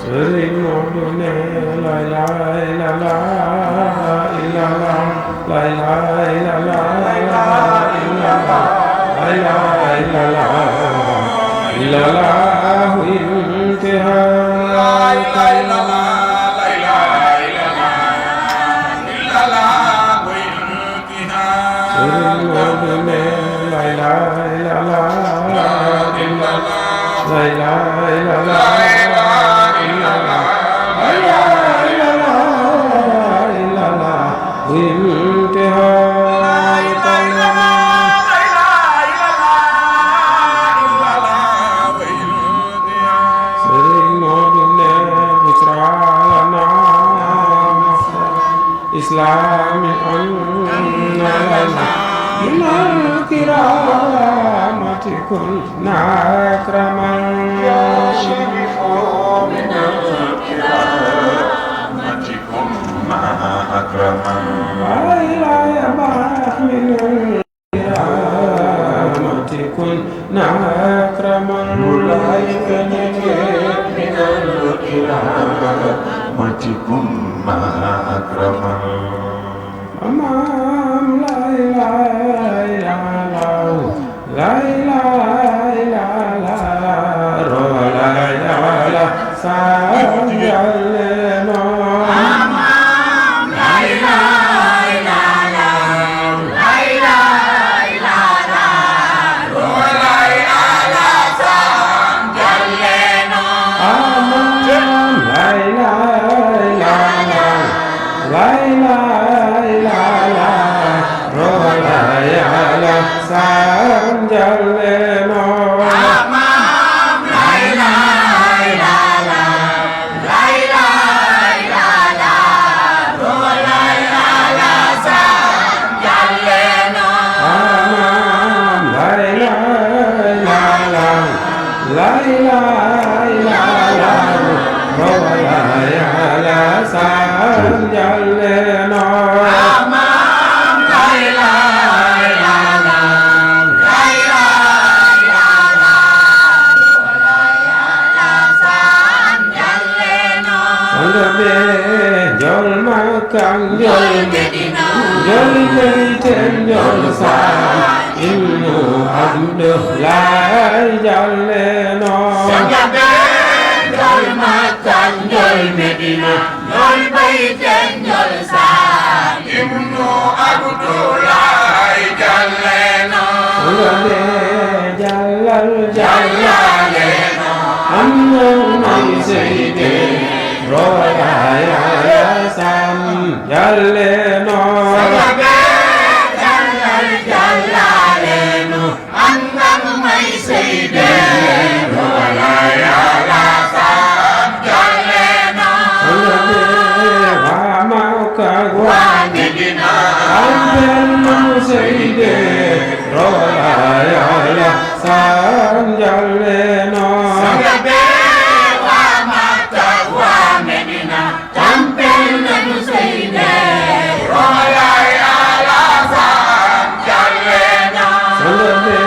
Sering modune la la la la illa la la la la la illa la la illa la illa la intiha la la la la illa la intiha sering modune la la la la illa la la la la Islam minal kiramati kunna akraman ya syarifu minal kiramati kunna akraman wa ilaya minal kiramati kunna akraman ulaika minal kiramati kunna akraman amam la ilaha illallah la ilaha illallah ro la ilaha sajalleno amam la ilaha illallah la ilaha illallah ro la ilaha sajalleno amam la ilaha illallah la ilaha illallah ro la ilaha sanjalleno amam la ilaha illallah la ilaha illallah ro la ilaha sanjalleno amam la ilaha illallah la ilaha illallah ro la ilaha sanjalleno amam la ilaha illallah la ilaha illallah ro la ilaha sanjalleno sangabe jol Makkah jol Medina jol Baitul jol sa innu abdullah jalleno sangabe jol Makkah jol Medina jol Baitul jol sa innu abdullah jalleno sangabe jallal jallaleno amna may sayyide roya ya sam jalleno sangabe jallal jallaleno amna may sayyide roya ya sam jalleno sangabe wa Makkah wa Medina amna sayyide roya ya sam jalleno sangabe wa Makkah wa Medina tampil nañu sayyide roya ya sam jalleno sangabe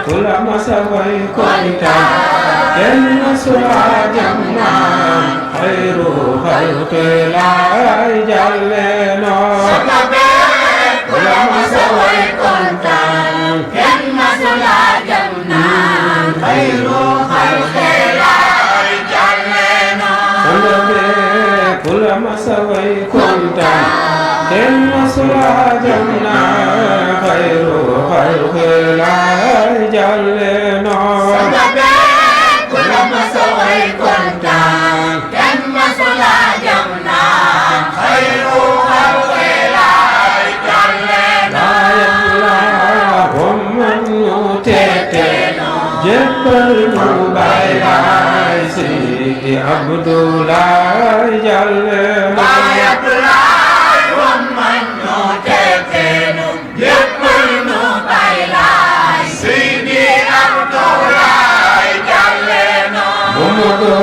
kula masaway kontaan kenn masula jamna khairu khalqillah jalleno sangabe kula masaway kontaan kenn masula jamna khairu khalqillah jalleno sangabe kula masaway kontaan kenn masula jamna khairu khalqillah jalleno sangabe kula masaway kontaan kenn masula jamna khairu khalqillah jalleno man ñu teete jébbal ñu Baay Laay Seydi Abdoulaye jalleno Baay Abdoulaye man ñu teete jébbal ñu Baay Laay Seydi Abdoulaye jalleno Muhammadu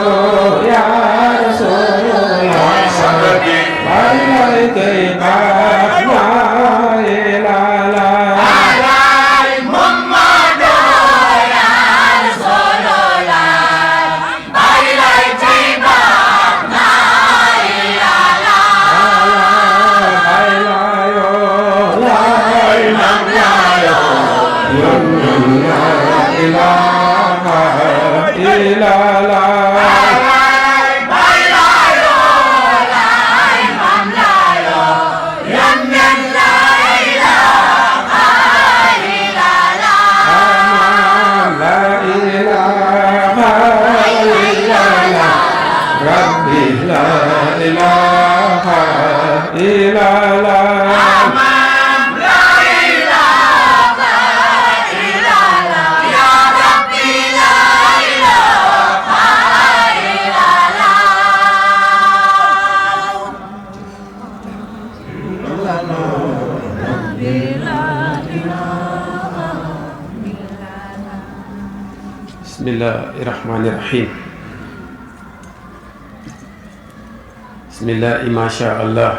ya Rasulullah Baay Laay kay baax na ilala Bye. لا إله إلا الله بسم الله الرحمن الرحيم بسم الله ما شاء الله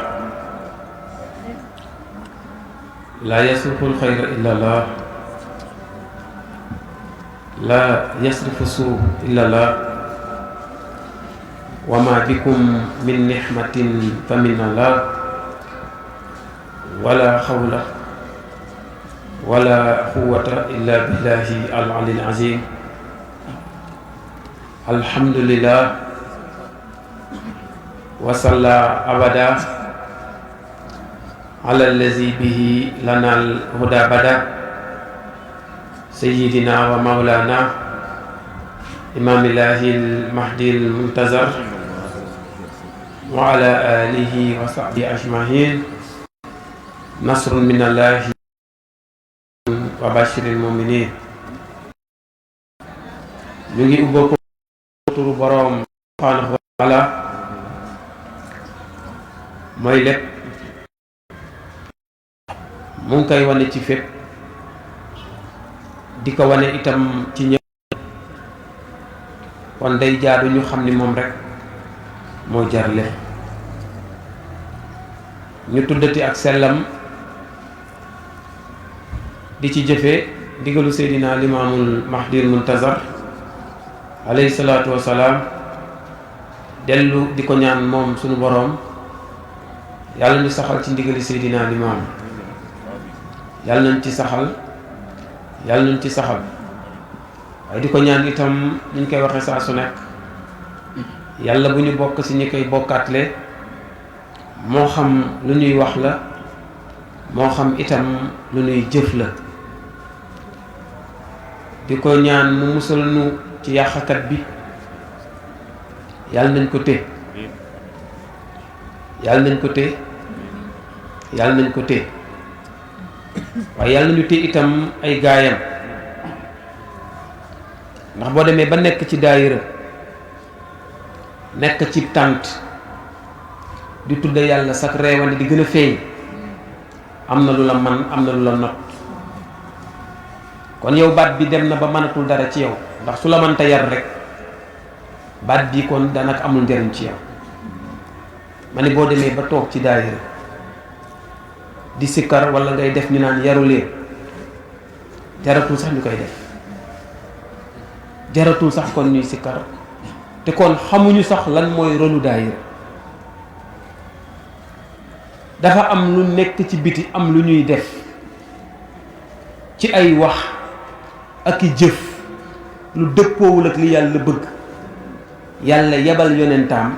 لا يصرف الخير إلا الله لا يصرف السوء إلا الله وما بكم من نعمة فمن الله ولا حول ولا قوة إلا بالله العلي العظيم الحمد لله وصلى أبدا على الذي به لنا الهدى بدا سيدنا ومولانا إمام الله المهدي المنتظر وعلى آله وصحبه أجمعين نصر من الله وبشر المؤمنين نجي أبوكم turu boroom subhaanahu wa taala mooy lépp mu ngi koy wane ci fépp di ko wane itam ci ñëpp kon day jaadu ñu xam ni moom rek moo jar lépp ñu tuddati ak sellam di ci jëfe digalu Seydina Limaamul Mahdil Muntazar alayhi salaatu wa salaam dellu di ko ñaan moom sunu boroom yàlla ñu saxal ci ndigali Seydina Limaam yàlla nañ ci saxal waaye di ko ñaan itam ñu koy waxe saa su nekk yàlla bu ñu bokk ci ñi koy bokkaatle moo xam lu ñuy wax la moo xam itam lu ñuy jëf la di ko ñaan mu musal nu ci yàqkat bi yàlla nañ ko té waaye yàlla nañu té itam ay gaayam ndax boo demee ba nekk ci daayira nekk ci tànt di tudde yàlla sax reewande di gën a feeñ am na lu la man am na lu la not kon yow baat bi dem na ba mënatul dara ci yow ndax su la mënta yar rek baat bi kon daanaka amul njariñ ci yow ma ne boo demee ba toog ci daayira di sikkar wala ngay def ñu naan yaru leen jaratul sax ñu koy def jaratul sax kon ñuy sikkar te kon xamuñu sax lan mooy rolu daayira dafa am lu nekk ci biti am lu ñuy def ci ay wax ak i jëf lu dëppoowul ak li yàlla bëgg yàlla yebal yonentaam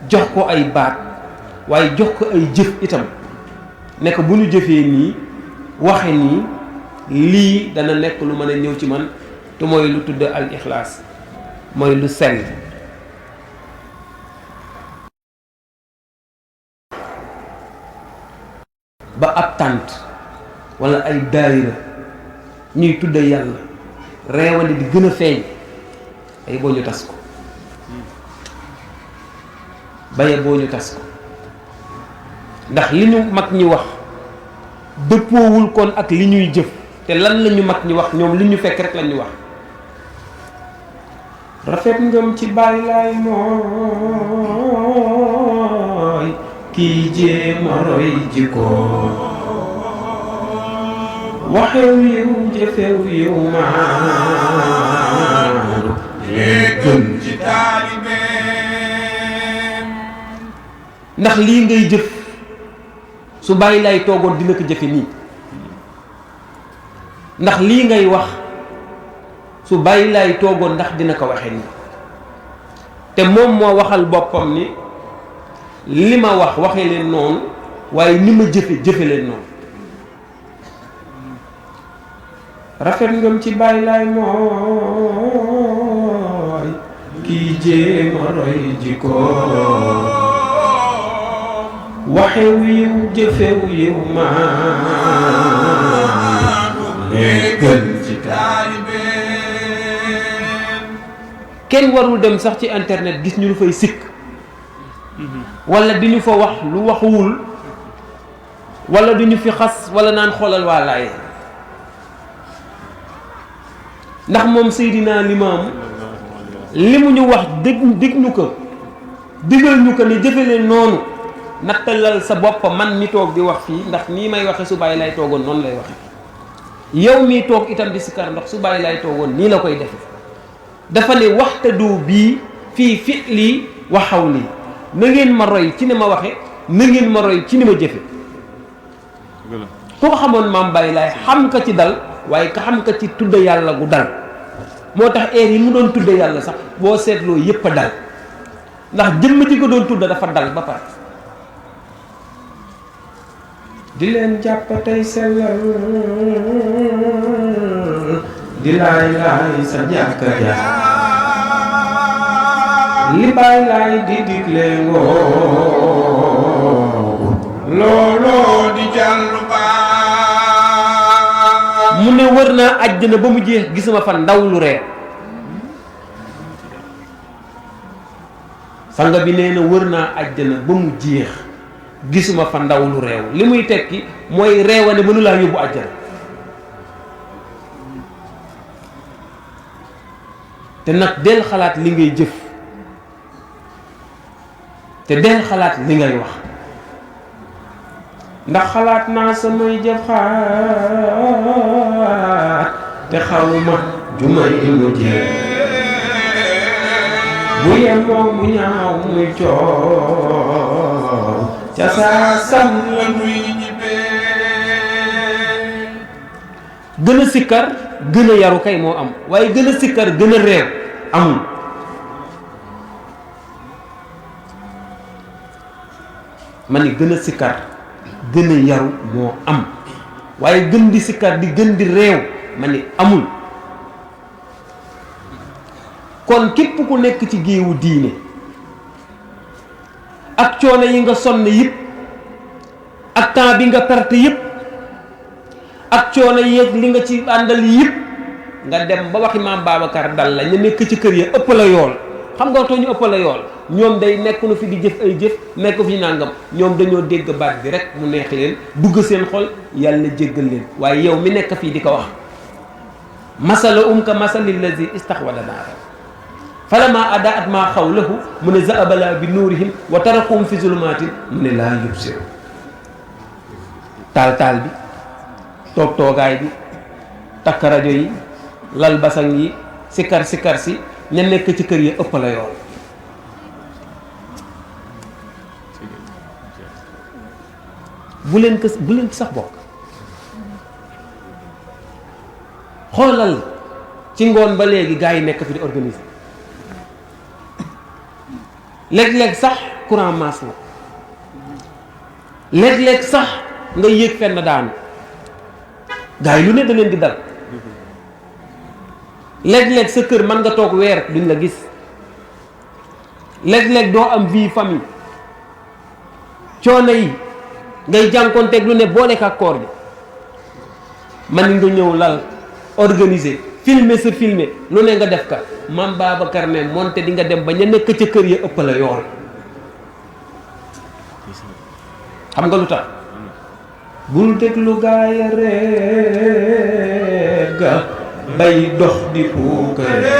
jox ko ay baat waaye jox ko ay jëf itam ne ko bu ñu jëfee nii waxe nii lii dana nekk lu mën a ñëw ci man te mooy lu tudd al ixlaas mooy lu sell ba ab tànt walla ay daayira ñuy tudd yàlla reewande di gën a feeñ ay boo ñu tas ko baye boo ñu tas ko ndax li ñu mag ñi wax dëppoowul kon ak li ñuy jëf te lan la ñu mag ñi wax ñoom li ñu fekk rek la ñu wax rafet ngëm ci bàyyi laay mooy kii jéema roy jikko waxew yiw jëfew yiw maanu lee gën ci taalibeem ndax lii ngay jëf su bàyyi laay toogoon dina ko jëfe nii ndax lii ngay wax su bàyyi laay toogoon ndax dina ko waxe nii te moom moo waxal boppam ni li ma wax waxe leen noonu waaye ni ma jëfe jëfe leen noonu rafet ngëm ci bàyyi laay mooy kii di jéema roy jikkoom waxew yiw jëfew yiw maanu nekkal ci taalibeem. kenn warul dem sax ci internet gis ñu lu fay sikk wala di ñu fa wax lu waxuwul wala du ñu fi xas wala naan xoolal waa Laay ndax moom Seydina Limaam li mu ñu wax dig ñu ko digal ñu ko ne jëfe leen noonu nattalal sa bopp man mi toog di wax fii ndax nii may waxe su bàyyi lay toogoon noonu lay waxe yow mii toog itam di sikar ndax su bàyyi lay toogoon nii la koy defe dafa ne waxtadu bii fii fi'li wa hawli na ngeen ma roy ci ni ma waxe na ngeen ma roy ci ni ma jëfe ku ko xamoon maam bàyyi laay xam ka ci dal waaye ka xam ka ci tudde yàlla gu dal moo tax heure yi mu doon tudde yàlla sax boo seetloo yépp a dal ndax jëmm ji ko doon tudde dafa dal ba pare di leen jàpp tey sellal di laay laay sa jàkka ja li bàyyi laay di digle ngoo looloo di jàllu baa mu ne wër naa àjjana ba mu jeex gisuma fa ndaw lu reer sanga bi nee na wër naa àjjana ba mu jeex gisuma fa ndaw lu réew li muy tekki mooy réewane mënu laa yóbbu àjjana te nag del xalaat li ngay jëf te del xalaat li ngay wax ndax xalaat naa samay jëf xaat te xawma jumay mu jeex bu yemoo mu ñaaw muy coow ca saa sam la nuy ñibbee gën a sikkar gën a yaru kay moo am waaye gën a sikkar gën a réew amul ma ni gën a sikkar gën a yaru moo am waaye gën di sikkar di gën di réew ma ni amul kon képp ku nekk ci géewu diine ak coono yi nga sonn yëpp ak temps bi nga perte yëpp ak coono yeeg li nga ci àndal yëpp nga dem ba waxi maam Babacar dal la ñu nekk ci kër ya ëpp la yool xam nga too ñu ëpp la yool ñoom day nekk nu fi di jëf ay jëf nekk fi nàngam ñoom dañoo dégg baat bi rek mu neex leen dugg seen xol yàlla jéggal leen waaye yow mi nekk fii di ko wax masala ka masalil lazi istaxwada naara falammaa adaa'at maa xawlahu mu ne za'aba bi nuurihim wa tarakuhum fi zulumaatin mu ne laa yubsiruun taal bi toogaay bi takk rajo yi lal basang yi sikkar si ña nekk ci kër yi ëpp la yoon bu leen sax bokk xoolal ci ngoon ba léegi gars yi nekk fi di organiser léeg-léeg sax courant masse la léeg-léeg sax nga yéeg fenn daanu gars yi lu ne da leen di dal léeg-léeg sa kër mën nga toog weer duñ la gis léeg-léeg doo am vie famille coono yi ngay jànkoonteeg lu ne boole ak koor bi man nga ñëw lal organiser filmer sa filmer lu ne nga def ka maam Babacar ne moonte di nga dem ba ña nekk ca kër ya ëpp la yoon xam nga lu tax bul déglu gaaya reeg bay dox di puukare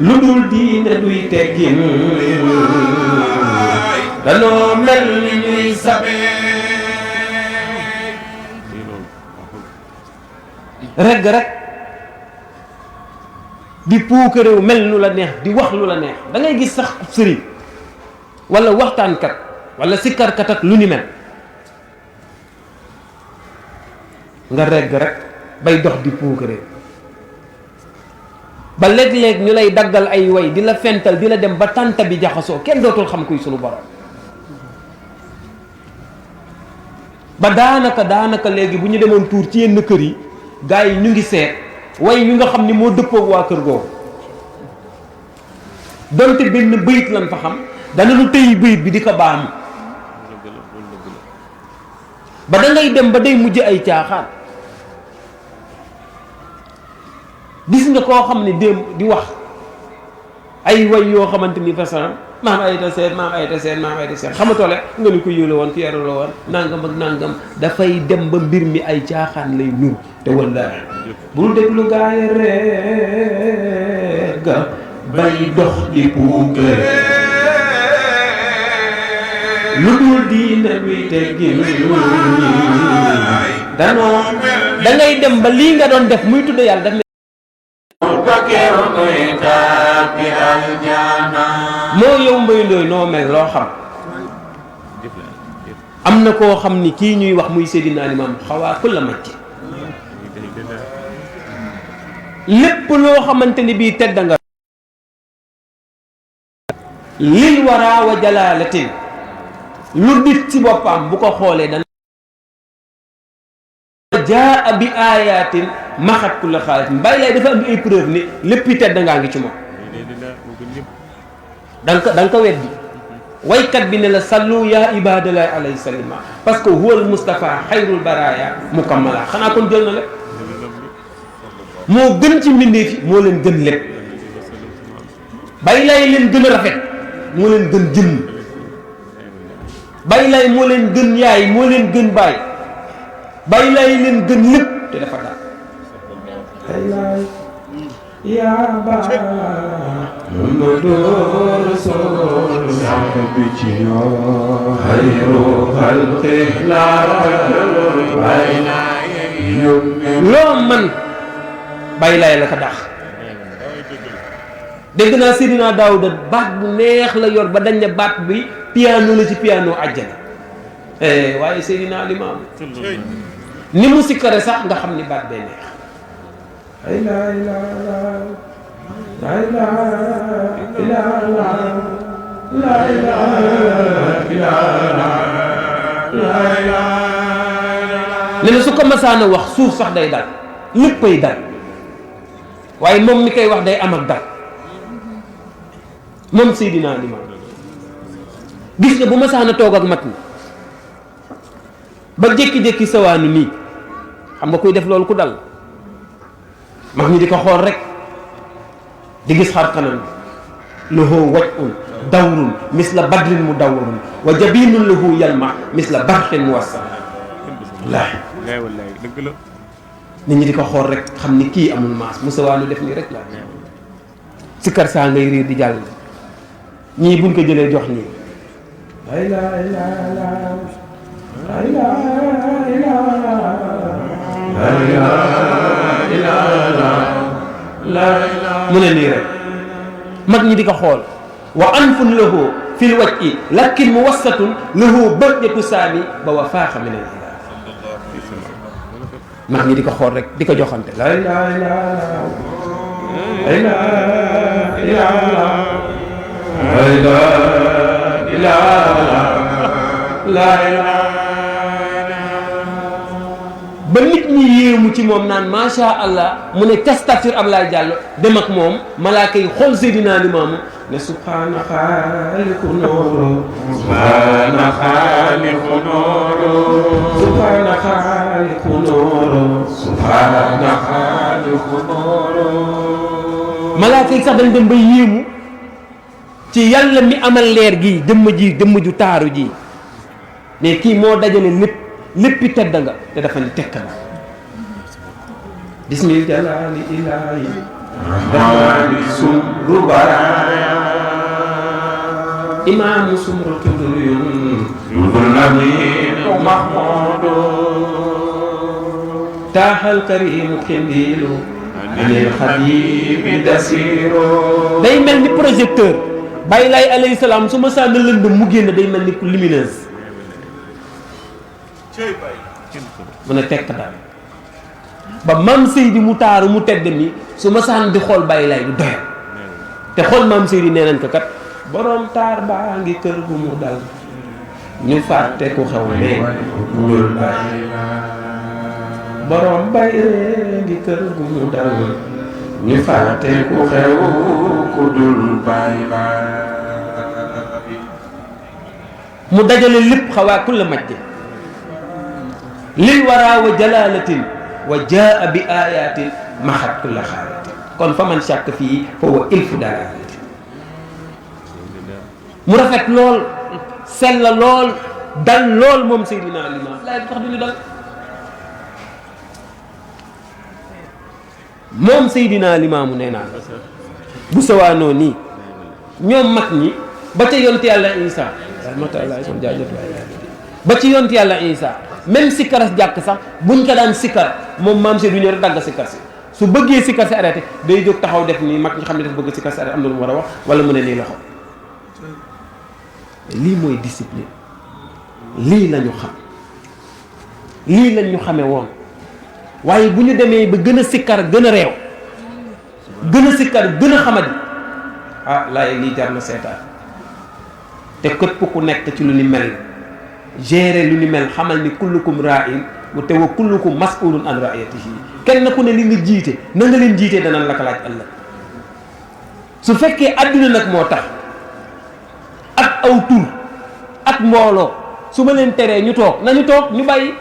lu dul diine duy teggin danoo mel ni ñuy sabee regg rek di puukarew mel nu la neex di wax lu la neex da ngay gis sax sëriñ wala waxtaankat wala sikkarkat ak lu ni mel nga regg rek bay dox di puukarew ba léeg-léeg ñu lay daggal ay way di la fental di la dem ba tànta bi jaxasoo kenn dootul xam kuy sunu borom ba daanaka léegi bu ñu demoon tuur ci yenn kër yi gars yi ñu ngi seet way ñu nga xam ni moo dëppoog waa kër googu donte benn bëyit lan fa xam dana lu tëyi bëyit bi di ko baamu ba da ngay dem ba day mujj ay caaxaan. gis nga koo xam ne démb di wax ay way yoo xamante ni façon maam ay ta seen maam ay ta seen maam ay ta seen xamatoo le nga ni ko yiw la woon ki yaru la woon nangam ak nangam dafay dem ba mbir mi ay caaxaan lay nur te wallaahi bul déglu gaay reer ga bay dox di puukare lu dul diine bi teggin danoo da ngay dem ba lii nga doon def muy tudd yàlla daf moo yow Mbaye Ndoye noo mel loo xam am na koo xam ni kii ñuy wax muy Seydina Limaamu xawaa ku la macc lépp loo xamante ni bii tedd nga lil waraa wa jalaalatin lu nit ci boppam bu ko xoolee dana jaa bi aayatin maxat ku la xaalis Baye Laye dafa am ay preuve ni léppi tedd ngaa ngi ci moom da nga ko weddi waykat bi ne la sallu yaa ibadalahi alayhi salima parce que huwal Mustafa xayrul baraya mukammala xanaa kon jël na lépp moo gën ci mbindeef yi moo leen gën lépp Baye Laye leen gën a rafet moo leen gën jëmm Baye Laye moo leen gën yaay moo leen gën baay Baye Laye leen gën lépp te dafa daal Baye Laye yaa ba Muhammadu Rasul bi ci yoo xayru xalqi loo man Baye Laye la ko dax dégg naa Seydina Daawuda baat bu neex la yor ba dañ ne baat bi piano la ci piano àjjana waaye Seydina Limaamu ni mu sikkare sax nga xam ni baat bee neex ay la la ne na su ko masaana wax suuf sax day dal léppay dal waaye moom mi koy wax day am ak dal moom Seydina Limaamu gis nga bu masaana toog ak mat ni ba jékki-jékki sawaanu nii xam nga kuy def loolu ku dal mag ñi di ko xool rek di gis xar kanam lahu waj'un dawrun misla badrin mu dawrun wa jabinun lahu yalma misla barqin muwassal wallaahi dëgg la nit ñi di ko xool rek xam ni kii amul maas mu sawaanu def nii rek la sikkar saa ngay riir di jàll ñii buñ ko jëlee jox ñii mu ne nii rek mag ñi di ko xool wa anfun lahu fil wajhi lakin muwassatun lahu bëjatu saami ba wa faaxa min al ilah mag ñi di ko xool rek di ko joxante la ilaha illallah ba nit ñi yéemu ci moom naan macha allah mu ne testafir Ablaye Diallo dem ak moom malaaka yi xool Seydina Limaamu ne subhaana xaaliqu nooro subhaana xaaliqu nooro subhaana xaaliqu nooro subhaana xaaliqu nooro malaaka yi sax dañ dem ba yéemu ci yàlla mi amal leer gi jëmm ju taaru ji ne kii moo dajale léppi tedd nga te dafa ni tekk na bismil jalaali ilaahi rahmaani sumru baraaya imaamu sumru tuduyun yudul namiinu mahmuudu taaxal kariimu xindiilu anil xabiibi dasiiru day mel ni projecteur Baye Laye alayhi salaam su ma sànni lëndëm mu génn day mel ni ku lumineuse mu ne tekk daal ba maam Seydi mu taaru mu tedd mi su ma saan di xool Baye Laye du doyal te xool maam Seydi nee nañ ko kat borom taar baa ngi kër gu mu dal ñu fàtte ku xew lee ñul Baye borom Baye ngi kër gu mu dal ñu fàtte ku xew ku dul bàyyi laay mu dajale lépp xawaa kulla majdi lil waraa wa jalalatin wa jaa bi ayatin maxat kulla xaalatin kon fa man shàkk fii fa wa ilfu dalalatin mu rafet lool sell lool dal lool moom Seydina Limaamu Laay tax duñu dal moom Seydina Limaamu nee naa bu sawaanoo nii ñoom mag ñi ba ca yonti yàlla Isa ba ci yonti yàlla Isa même sikkaras jàkk sax buñ ko daan sikkar moom maam Seydou ñëw rek dagg sikkar si su bëggee sikkar si arrêté day jóg taxaw def nii mag ñi xam ne dafa bëgg sikkar si arrêté am na lu mu war a wax wala mu ne nii loxo lii mooy discipline lii lañu xam lii lañ ñu xamee woon waaye bu ñu demee ba gën a sikkar gën a réew gën a sikkar gën a xamadi ah laay lii jar na seetaan te képp ku nekk ci lu ni mel gérer lu ni mel xamal ni kullukum ra'in te wa kullukum mas'ulun an ra'iyatihi kenn ku ne li nga jiite na nga leen jiitee danañ la ko laaj ëllëg su fekkee adduna nag moo tax ak aw tur ak mbooloo su ma leen teree ñu toog nañu toog ñu bàyyi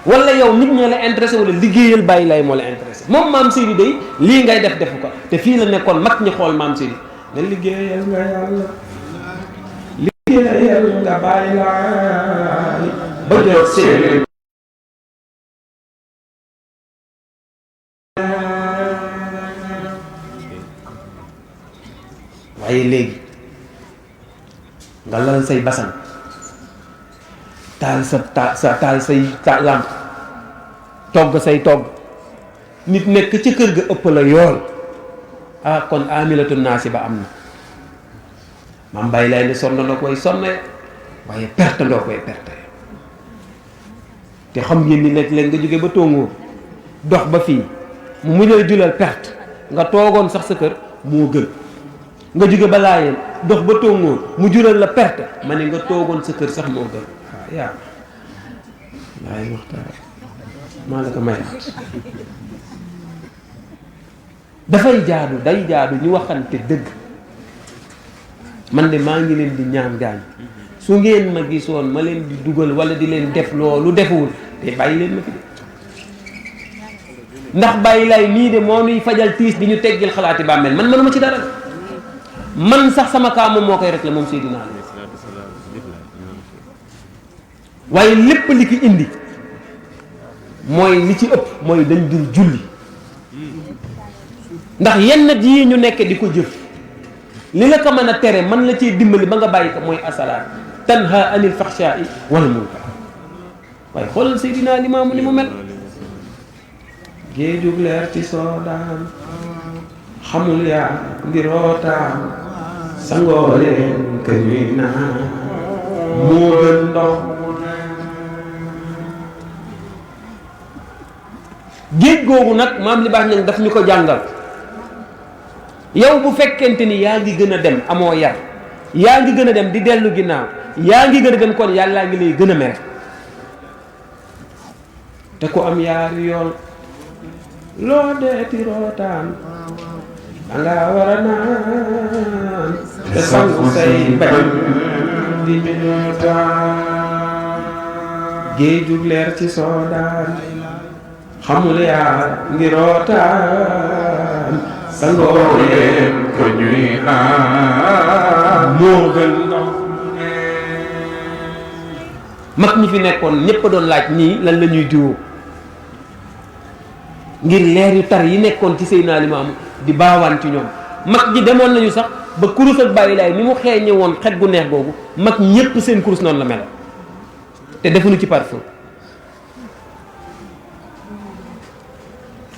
wala yow nit ñoo la intéressé wala liggéeyal bàyyi lay moo la intéressé moom maam Seydi day lii ngay def defu ko te fii la nekkoon mag ñi xool maam Seydi ne liggéeyal nga yàlla liggéeyal nga bàyyi laay ba jot seen waaye léegi nga lal say basan taal taal say làmp togg say togg nit nekk ci kër ga ëpp la yool ah kon amilatu naasi ba am na maam bàyyi lay ne sonn na koy sonne waaye perte ndoo koy perte te xam ngeen ni léeg-léeg nga jóge ba tóngóor dox ba fii mu lay julal perte nga toogoon sax sa kër moo gën nga jóge ba laayeen dox ba tóngóor mu jural la perte ma ne nga toogoon sa kër sax moo gën waaw yaa laay waxtaan maa la ko may dafay jaadu day jaadu ñu waxante dëgg man de maa ngi leen di ñaan gaañ su ngeen ma gisoon ma leen di dugal wala di leen def loolu defuwul te bàyyi leen ma fi de ndax bàyyi lay nii de moo nuy fajal tiis di ñu teggil xalaati bàmmeel man mënuma ci dara man sax sama kaa moom moo koy rek la moom Seydina Ali waaye lépp li ki indi mooy li ci ëpp mooy dañ dul julli ndax yenn yii ñu nekk di ko jëf li la ko mën a tere mën la ciy dimbali ba nga bàyyi ko mooy asalaat tanha anil faxshaa'i wal munkar waaye xoolal Seydina Limaamu ni mu mel géejug leer ci soodaan xamul yaa ngirootaan sangoo leen ka ñuy naan moo gën ndox géej googu nag maam li baax ñang daf ñu ko jàngal yow bu fekkente ni yaa ngi gën a dem amoo yar yaa ngi gën a dem di dellu ginnaaw yaa ngi gën a dem kon yàllaa ngi lay gën a mere te ku am yaari yoon loo deeti rootaan danga war a naan te sangu say bañ di minutaan géejug leer ci soodaan xamul yaa ngi rootaan sangoo leen ko ñuy naan moo gën ndox mag ñi fi nekkoon ñépp doon laaj nii lan la ñuy diwoo ngir leer yu tar yi nekkoon ci Seydina Limaamu di baawaan ci ñoom mag ñi demoon nañu sax ba kurus ak bàyyi laay ni mu xeeñe woon xet gu neex googu mag ñépp seen kurus noonu la mel te defuñu ci parfum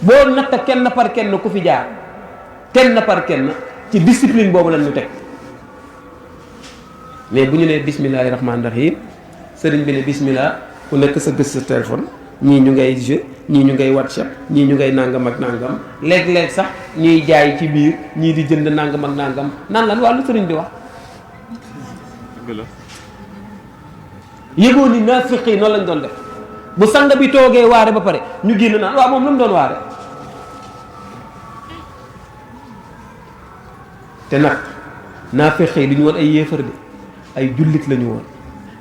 boo natta kenn par kenn ku fi jaar kenn par kenn ci discipline boobu lañ ñu teg mais bu ñu nee bismillahi rahmaani rahim sëriñ bi ne bismillah ku nekk sa gës sa téléphone ñii ñu ngay jeu ñii ñu ngay whatsapp ñii ñu ngay nangam ak nangam léeg-léeg sax ñuy jaay ci biir ñii di jënd nangam ak nangam naan lan wàllu sëriñ bi wax yëgoo ni naafiq yi noonu lañ doon def bu sang bi toogee waare ba pare ñu génn naan waaw moom lu mu doon waare te nag naafeq yi du ñu woon ay yéefar de ay jullit la ñu woon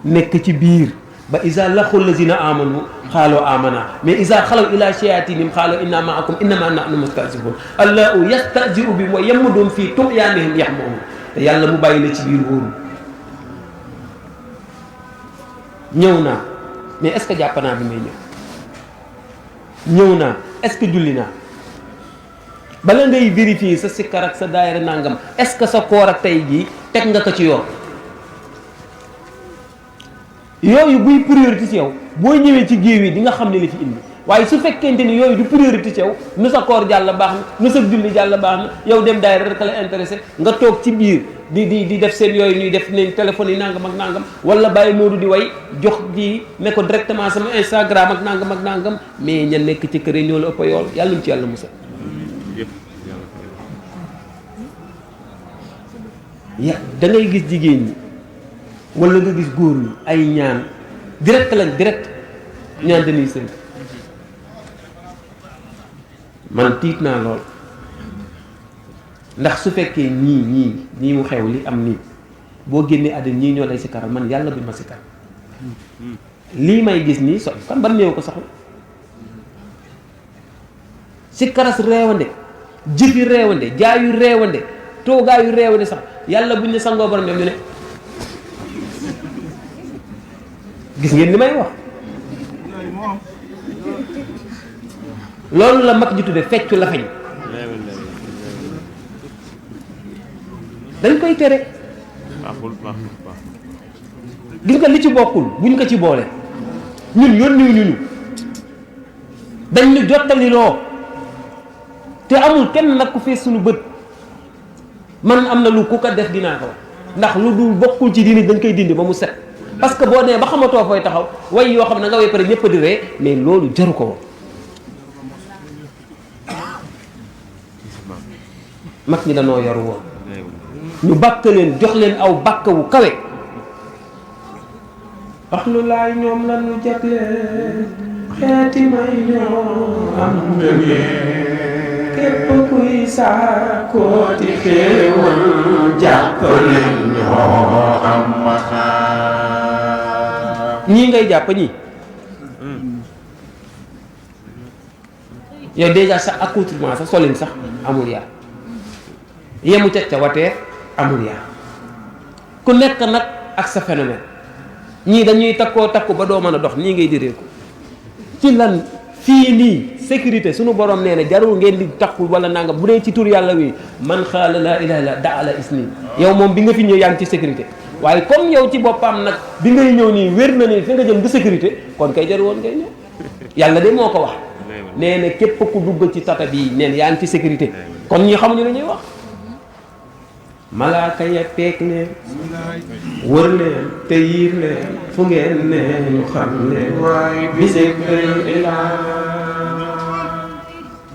nekk ci biir ba isa laqul lazina amanu xaaloo amana mais isa xalaw ila shayatinihim xaaloo inna maakum innama nahnu mustahzi'un allahu yastahzi'u bihim wa yamudduhum fii tughyanihim yahmahun te yàlla mu bàyyi la ci biir wóoru ñëw naa mais est-ce que jàpp naa bi may ñëw naa est-ce que julli naa bala ngay vérifier sa sikkar ak sa daayira nangam est-ce que sa koor ak tey jii teg nga ko ci yoon yooyu buy priorité ci yow boo ñëwee ci géew yi di nga xam ne li fi indi waaye su fekkente ni yooyu du priorité ci yow nu sa koor jàll baax na nu sa julli jàll baax na yow dem daayira rek la intéressé nga toog ci biir di def seen yooyu ñuy def ne téléphone yi nangam ak nangam wala bàyyi Moodu di way jox ji ne ko directement sama Instagram ak nangam mais ña nekk ci kër yi ñoo la ëpp yool yàlla mu ci yàlla musal da ngay gis jigéen ñi wala nga gis góor ñi ay ñaan direct ñaan dañuy sëy man tiit naa lool ndax su fekkee ñii mu xew li am nii boo génnee àddina ñii ñoo lay si karal man yàlla buñ ma si karal lii may gis nii kan ban néew ko soxla si karas reewande jëfi reewande jaayu reewande toogaayu reewande sax yàlla buñ ne sangoo borom ñoom ñu ne gis ngeen li may wax loolu la mag ji tudde feccu la fañ dañ koy tere gis nga li ci bokkul buñ ko ci boole ñun yónniw ñu dañ ñu jottali loo te amul kenn nag ku fees suñu bët man am na lu ku ko def dinaa ko wax ndax lu dul bokkul ci diini dañ koy dindi ba mu set parce que boo nee ba xamatoo fooy taxaw way yoo xam ne nga way pare ñëpp di ree mais loolu jaru ko woon mag ñi dañoo yor woon ñu bàkk leen jox leen aw bàkk wu kawe wax lu laay ñoom la ñu jagleel xeeti may ñoo am képp kuy saakooti xéewal jàpp leen ñoo am ñii ngay jàpp ñii yow déjà sax accoutrement sax solin sax amul yaa yemu ca watee amul yaa ku nekk nag ak sa phénomène ñii dañuy takku ba doo mën a dox nii ngay diree ko ci lan fii nii sécurité sunu borom nee na jarul ngeen di takku wala nangam bu dee ci tur yàlla wi man xaala laa ilaaha illa daala isni yow moom bi nga fi ñëw yaa ngi ci sécurité waaye comme yow ci boppam nag bi ngay ñëw nii wér na ni fi nga jëm du sécurité kon kay jarul woon ngay ñëw yàlla de moo ko wax nee na képp ku dugg ci tata bii nee na yaa ngi ci sécurité kon ñi xamuñu la ñuy wax malaaka ya peeg leen wër leen te yiir leen fu ngeen ne ñu xam leen bisib ilaa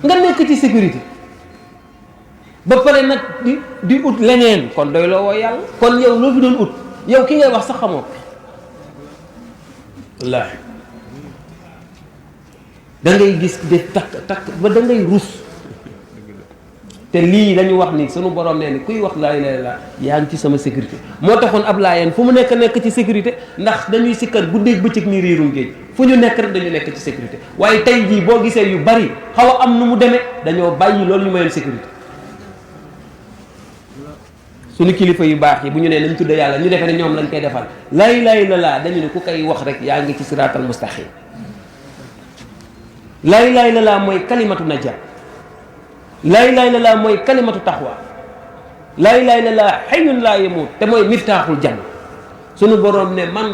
nga nekk ci sécurité ba pare nag di ut leneen kon doy loo woo yàlla kon yow loo fi doon ut yow ki ngay wax sax xamoo wallaahi da ngay gis def takk ba da ngay rus te lii dañu wax ni sunu borom nee ni kuy wax laa ilaaha illallaah yaa ngi ci sama sécurité moo taxoon ab laayeen fu mu nekk ci sécurité ndax dañuy sikkar guddeeg bëccëg ni riirum géej fu ñu nekk rek dañu nekk ci sécurité waaye tey jii boo gisee yu bari xaw a am nu mu demee dañoo bàyyi loolu ñu mayoon sécurité suñu kilifa yu baax yi bu ñu nee nañ tudde yàlla ñu defee ne ñoom lañ koy defal laa ilaaha illallaah dañu ne ku koy wax rek yaa ngi ci siraatal mustaqim laa ilaaha illallaah mooy kalimatu najaa laa ilaaha illallaah mooy kalimatu taqwa laa ilaaha illallaah hayyun laa yamuut te mooy miftaaxul janna sunu borom ne man